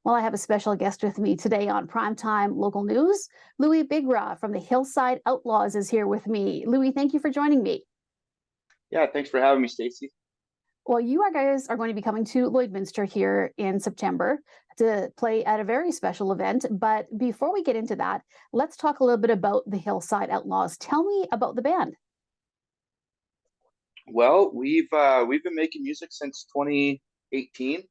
Well, I have a special guest with me today on Primetime Local News. Louis Bigra from the Hillside Outlaws is here with me. Louis, thank you for joining me. Yeah, thanks for having me, Stacy. Well, guys are going to be coming to Lloydminster here in September to play at a very special event. But before we get into that, let's talk a little bit about the Hillside Outlaws. Tell me about the band. Well, we've been making music since 2018.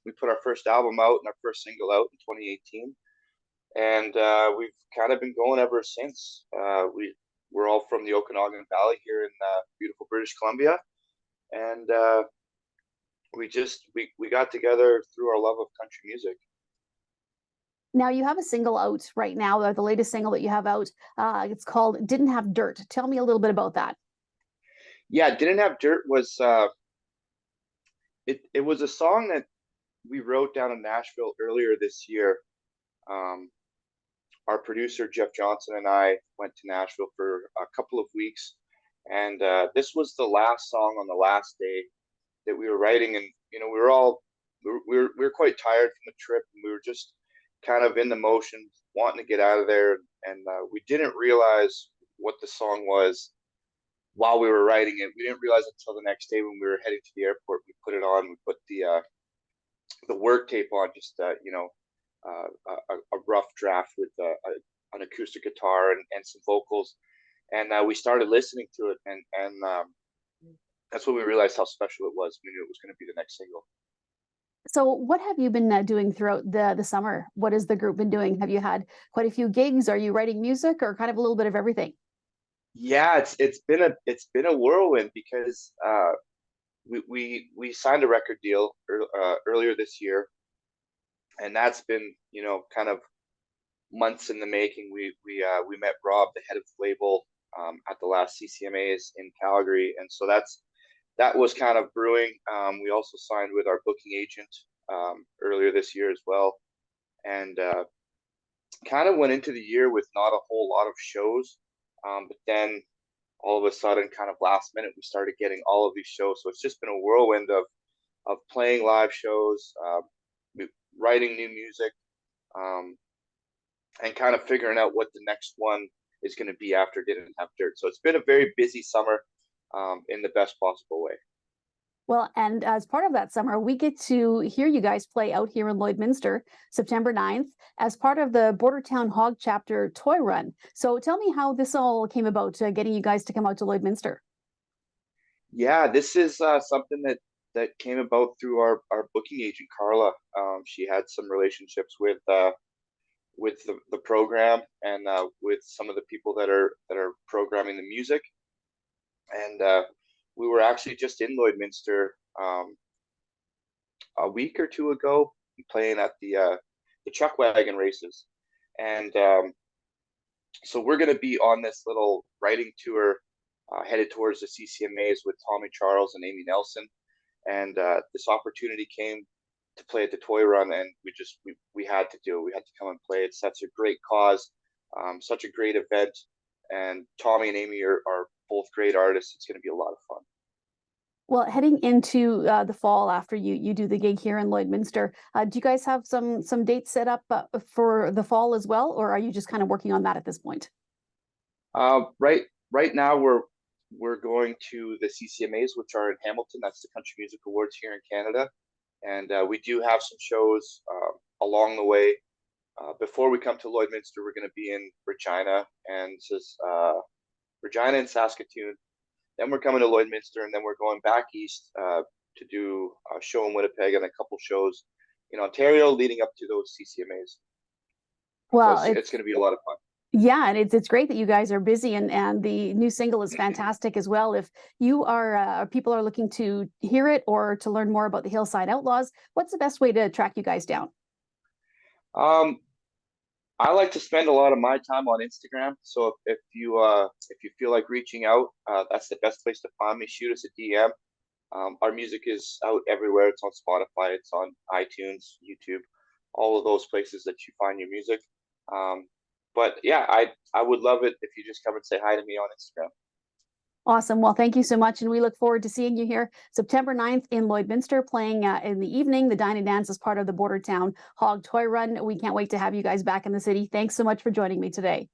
We put our first album out and our first single out in 2018, and we've kind of been going ever since. We're all from the Okanagan Valley here in beautiful British Columbia, and we got together through our love of country music. Now, you have a single out right now, the latest single that you have out. It's called Didn't Have Dirt. Tell me a little bit about that. Yeah, Didn't Have Dirt was it was a song that we wrote down in Nashville earlier this year. Um, our producer Jeff Johnson and I went to Nashville for a couple of weeks, and this was the last song on the last day that we were writing. And we were all we were quite tired from the trip, and we were just kind of in the motions, wanting to get out of there. And we didn't realize what the song was while we were writing it. We didn't realize until the next day when we were heading to the airport. We put it on. We put the work tape on, just a rough draft with an acoustic guitar and some vocals, and we started listening to it, and that's when we realized how special it was. We knew it was going to be the next single. So, what have you been doing throughout the summer? What has the group been doing? Have you had quite a few gigs? Are you writing music, or kind of a little bit of everything? Yeah, it's been a whirlwind because we signed a record deal earlier this year, and that's been kind of months in the making. We met Rob, the head of the label, at the last CCMAs in Calgary, and so that was kind of brewing. We also signed with our booking agent earlier this year as well, and kind of went into the year with not a whole lot of shows, but then all of a sudden, kind of last minute, we started getting all of these shows. So it's just been a whirlwind of playing live shows, writing new music, um, and kind of figuring out what the next one is going to be after Didn't Have Dirt. So it's been a very busy summer, in the best possible way. Well, and as part of that summer, we get to hear you guys play out here in Lloydminster, September 9th, as part of the Bordertown Hog Chapter Toy Run. So tell me how this all came about, getting you guys to come out to Lloydminster. Yeah, this is something that came about through our booking agent Carla. She had some relationships with the program, and with some of the people that are programming the music. And we were actually just in Lloydminster a week or two ago, playing at the chuck wagon races, and so we're going to be on this little writing tour, headed towards the CCMAs with Tommy Charles and Amy Nelson, and this opportunity came to play at the Toy Run, and we had to do it. We had to come and play. It's such a great cause, such a great event, and Tommy and Amy are both great artists. It's going to be a lot of fun. Well, heading into the fall after you do the gig here in Lloydminster, do you guys have some dates set up for the fall as well, or are you just kind of working on that at this point? Right now we're going to the CCMAs, which are in Hamilton. That's the Country Music Awards here in Canada, and we do have some shows along the way. Before we come to Lloydminster, we're going to be in Regina and Saskatoon. Then we're coming to Lloydminster, and then we're going back east to do a show in Winnipeg and a couple shows in Ontario leading up to those CCMAs. Well, so it's going to be a lot of fun. Yeah, and it's great that you guys are busy, and the new single is fantastic as well. If you are people are looking to hear it or to learn more about the Hillside Outlaws, what's the best way to track you guys down? Um, I like to spend a lot of my time on Instagram. So if you feel like reaching out, that's the best place to find me. Shoot us a DM. Our music is out everywhere. It's on Spotify. It's on iTunes, YouTube, all of those places that you find your music. But yeah, I would love it if you just come and say hi to me on Instagram. Awesome. Well, thank you so much. And we look forward to seeing you here September 9th in Lloydminster, playing in the evening. The Dine and Dance is part of the Bordertown Hog Toy Run. We can't wait to have you guys back in the city. Thanks so much for joining me today.